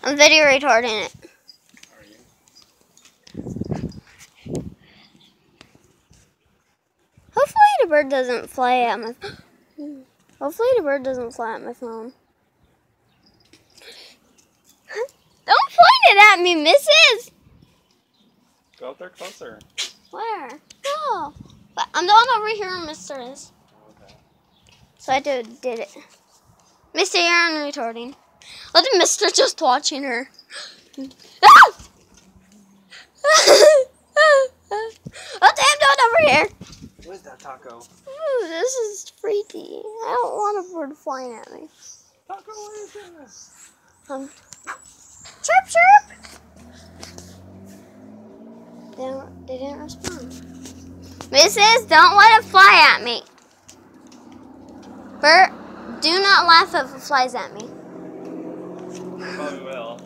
I'm video recording it. Are you? Hopefully the bird doesn't fly at my Hopefully the bird doesn't fly at my phone. Don't point it at me, missus! Go up there closer. Where? No. But I'm the one over here, mistress. Okay. So I did it. Mister, you're on retarding. Let the mister just watching her. Ah! Oh, damn, don't over here. What is that taco? Ooh, this is freaky. I don't want a bird flying at me. Taco, what is this? Chirp, chirp. They didn't respond. Mrs., don't let it fly at me. Bert, do not laugh if it flies at me. Probably will.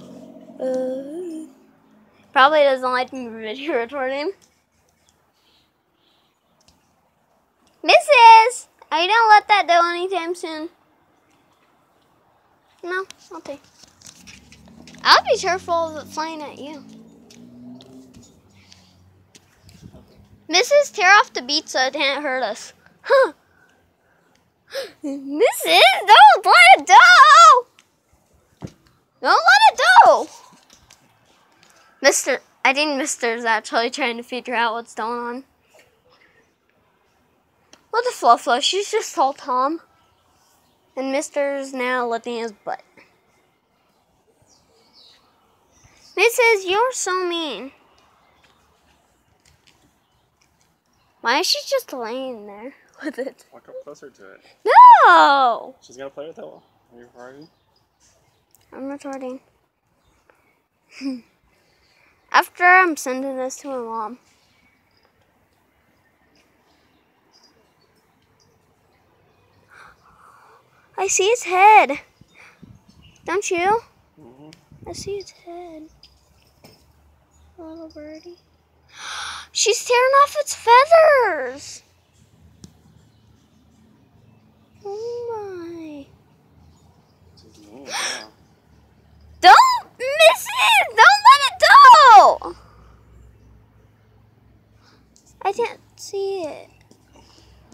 Probably doesn't like me video recording. Mrs., are you gonna let that do anytime soon? No? Okay. I'll be careful of it flying at you. Mrs., tear off the beat so it can't hurt us. Huh. Mrs., don't let it go! Don't let it go! I think Mister's actually trying to figure out what's going on. What the Flufflo, she's just told Tom. And Mister's now licking his butt. Mrs., you're so mean. Why is she just laying there with it? Walk up closer to it. No! She's gonna play with it. Are you recording? I'm recording. After I'm sending this to my mom. I see its head. Don't you? Mm-hmm. I see its head. Little birdie. She's tearing off its feathers. Oh my. She's mean, yeah. Don't miss it! Don't let it go! I can't see it.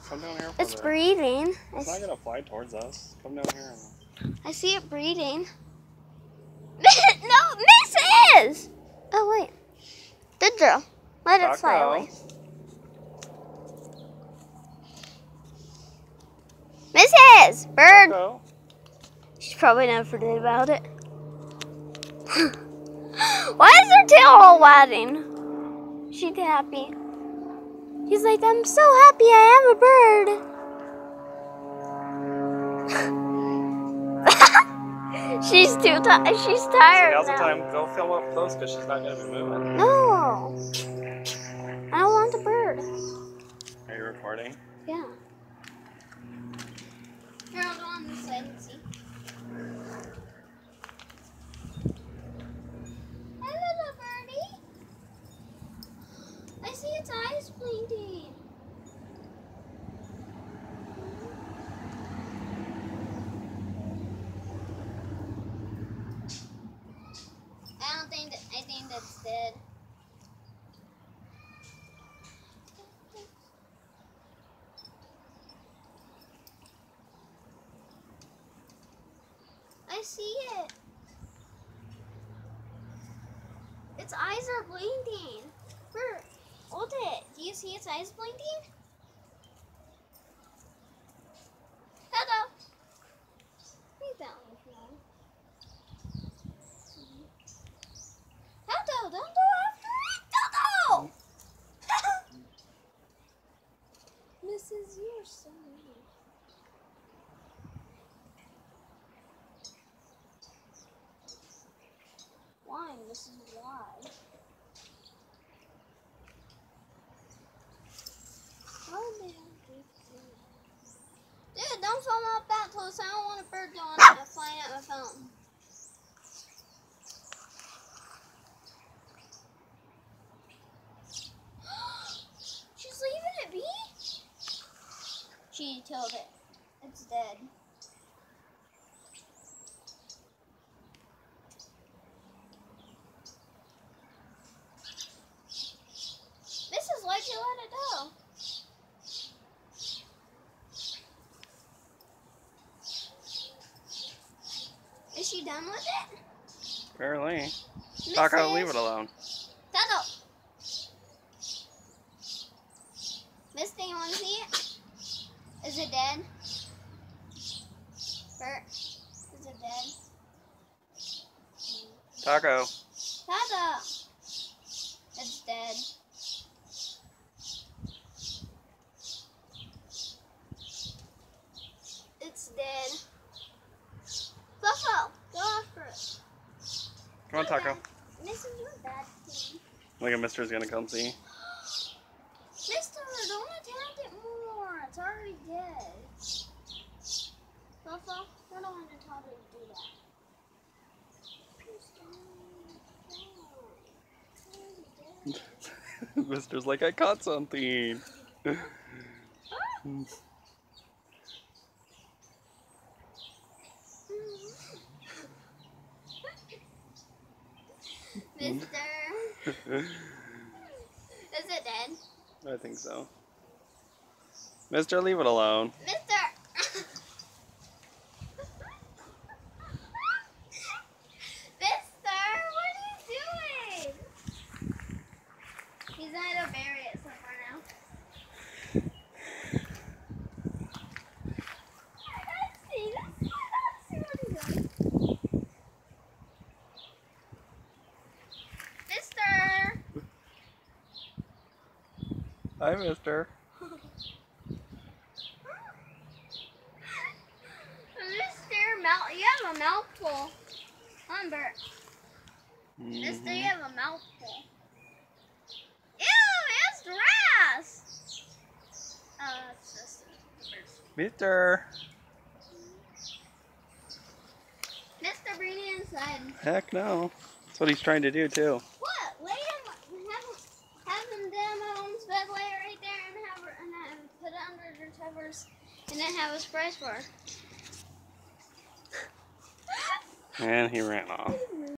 Come down here. It's breathing. It's not gonna fly towards us. Come down here. I see it breathing. No, misses! Oh, wait. Good girl. Let it fly away. Misses! Bird! Taco. She's probably never forget about it. Why is her tail all wagging? She's happy. She's like, I'm so happy I am a bird. She's too tired. She's tired Now's the now. time. Go film up close because she's not gonna be moving. No. I don't want the bird. Are you recording? Yeah. Here, I'll go on this side and see. Hi, little birdie. I see its eyes blinking. I think that's dead. I see it. Its eyes are blinking. Bert, hold it. Do you see its eyes blinking? Hello. Leave that one for now. Toto, don't go after it, Toto! Mrs., you're so mean. Why, Mrs., why? Oh, man. Dude, don't film up that close. I don't want a bird going flying at my phone. She's leaving it be? She killed it. It's dead. Is she done with it? Apparently. Taco, leave it alone. Taco. Mister, you want to see it? Is it dead? Bert, is it dead? Taco. Taco. It's dead. It's dead. Fluffo, go after it. Come on, Taco. Mister, you're bad thing. Look at Mister's gonna come see. Mister, don't attack it more. It's already dead. Fluffo, I don't want to tell you to do that. It's dead. Mister's like, I caught something. Mister, is it dead? I think so. Mister, leave it alone. Mister! Mister, what are you doing? He's gonna bury it somewhere now. Let's see what he's doing. Mister! Hi, Mister. You have a mouthful. Come on, Bert. Mister, you have a mouthful. Ew, it's grass. Oh, that's just Mister. Mister, bring it inside. Heck no. That's what he's trying to do too. What? Lay him, have him down my mom's bed, lay it right there, and put it under the covers, and then have a surprise for her. And he ran off.